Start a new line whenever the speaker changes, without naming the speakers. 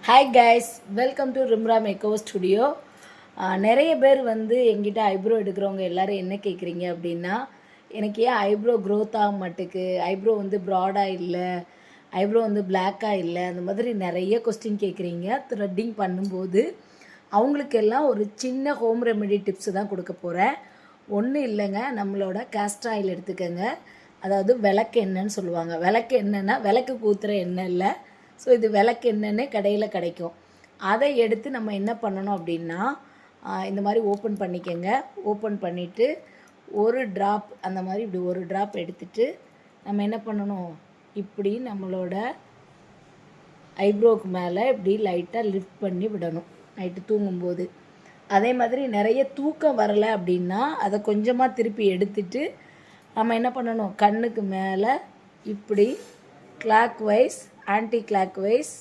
Hi guys, welcome to Rimra makeover studio. நிறைய பேர் எங்கிட்ட ஐப்ரோ எடுக்கிறவங்க எல்லோரும் என்ன கேட்குறீங்க அப்படின்னா, எனக்கு ஏன் ஐப்ரோ க்ரோத் ஆக மாட்டுக்கு, ஐப்ரோ ப்ராடாக இல்லை, ஐப்ரோ பிளாக்காக இல்லை, அந்த மாதிரி நிறைய கொஸ்டின் கேட்குறீங்க. த்ரெட்டிங் பண்ணும்போது அவங்களுக்கெல்லாம் ஒரு சின்ன ஹோம் ரெமெடி டிப்ஸு தான் கொடுக்க போகிறேன். ஒன்றும் இல்லைங்க, நம்மளோட கேஸ்டர் ஆயில் எடுத்துக்கோங்க. அதாவது விளக்கு எண்ணெய்ன்னு சொல்லுவாங்க. விளக்கு எண்ணெய்னா விளக்கு ஊற்றுற எண்ணெய் இல்லை. ஸோ இது விளக்கு எண்ணெய்னே கடையில் கிடைக்கும். அதை எடுத்து நம்ம என்ன பண்ணணும் அப்படின்னா, இந்த மாதிரி ஓப்பன் பண்ணிக்கோங்க. ஓப்பன் பண்ணிவிட்டு ஒரு ட்ராப் அந்த மாதிரி இப்படி ஒரு ட்ராப் எடுத்துகிட்டு நம்ம என்ன பண்ணணும், இப்படி நம்மளோட ஐப்ரோவுக்கு மேலே இப்படி லைட்டாக லிஃப்ட் பண்ணி விடணும் நைட்டு தூங்கும்போது. அதே மாதிரி நிறைய தூக்கம் வரலை அப்படின்னா அதை கொஞ்சமாக திருப்பி எடுத்துட்டு நம்ம என்ன பண்ணணும், கண்ணுக்கு மேலே இப்படி clockwise anti clock wise